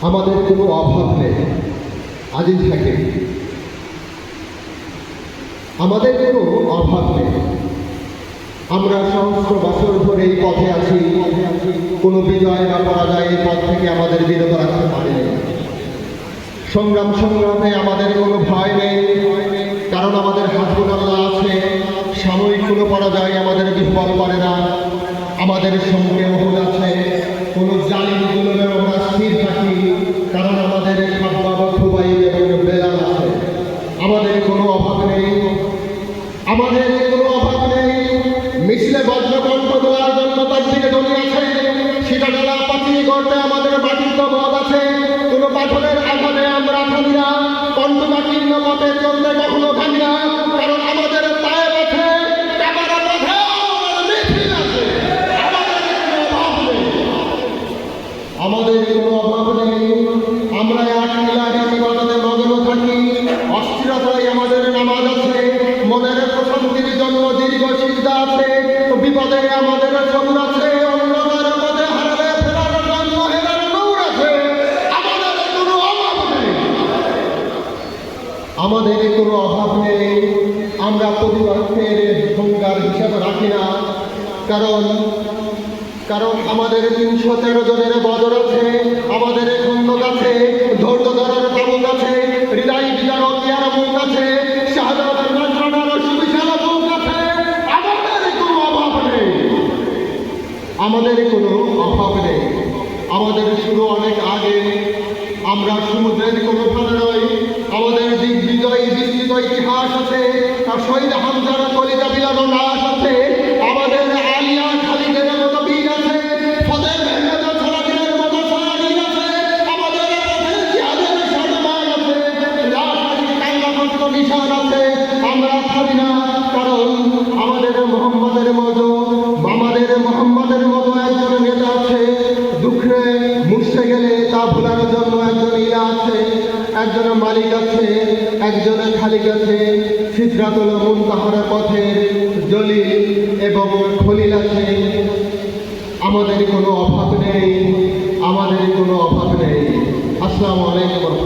আমাদের কোনো অভাব নেই আজিজ থাকে, আমাদের কোনো অভাব নেই। আমরা সহস্র বছর ধরে এই পথে আছি, কোনো বিজয় বা পরাজয় এই পথ থেকে আমাদের বিরত রাখতে পারেনি। সংগ্রামে আমাদের কোনো ভয় নেই, কারণ আমাদের হাসবুনাল্লাহ আছে। সাময়িক কোনো পরাজয় আমাদের বিফল করে না। আমাদের সঙ্গে ওহুদ আছে, কোনো জালিম জুলুমে আমরা স্থির থাকি, কারণ আমাদের খাব্বাব, খুবাইব এবং বেলাল আছে। আমাদের কোনো অভাব নেই, আমাদের কোনো অভাব নেই। মিছিলে বজ্রকণ্ঠ দেওয়ার জন্য তার দিকে দলি আছে, সেটা ডালা পাচিয়ে করতে আমাদের বাটির মদ আছে। কোনো পাথরের আঘাতে আমরা থামি না, কণ্ঠকাকীর্ণ পথে চলতে কখনো থামি না, কারণ আমাদের তায়েব আছে, কাবারা পথেও আমাদের মিছিল আছে। আমাদের কোনো অভাব নেই। আমরা আকিলার ইবাদতে মগ্ন থাকি, অস্থিরতায় আমাদের নামাজ আছে, মনের প্রশান্তির জন্য দীর্ঘ সিজদা আছে, বিপদে আমাদের সবুর আছে, অন্ধকার পথে হারালে ফেরার জন্য হেরার নূর আছে। আমাদের কোনো অভাব নেই, আমাদের কোনো অভাব নেই। আমরা পরিবর্তের সংজ্ঞার হিসাব রাখি না, কারণ আমাদের 313 জনের বদর আছে, আমাদের খন্দক আছে, ধৈর্য ধরার তাবুক আছে, হৃদয় বিচারক ইয়ারমুক আছে, শাহাদাতের নজরানার সুবিশাল বুক আছে। আমাদের কোনো অভাব নেই, আমাদের কোনো অভাব নেই। আমাদের শুরু অনেক আগে, আমরা সমুদ্রের কোনো ফাঁদে নই। আমাদের দিগ্বিজয় বিস্তৃত ইতিহাস আছে, আর শহীদ হামজার কলিজা বিলানো লাশ আছে। আমাদের আলিয়া খালিদের মতো বীর আছে, ফদের মেহমেদ সালাদিনের মতো সালাদিন আছে। আমাদের জিহাদের সম্মান আছে, রাজনৈতিক কাঙ্গাগ্রস্ত নিশান আছে। আমরা থামি না, কারণ আমাদের মোহাম্মদের মতো একজন নেতা আছে। দুঃখে মুছতে গেলে তা ভোলার জন্য একজন ইলা আছে, একজন মালিক আছে, একজন খালিক আছে। সিদরাতুল মুনতাহার পথের জলিল এবং খলিল আছে। আমাদের কোনো অভাব নেই, আমাদের কোনো অভাব নেই। আসসালামু আলাইকুম।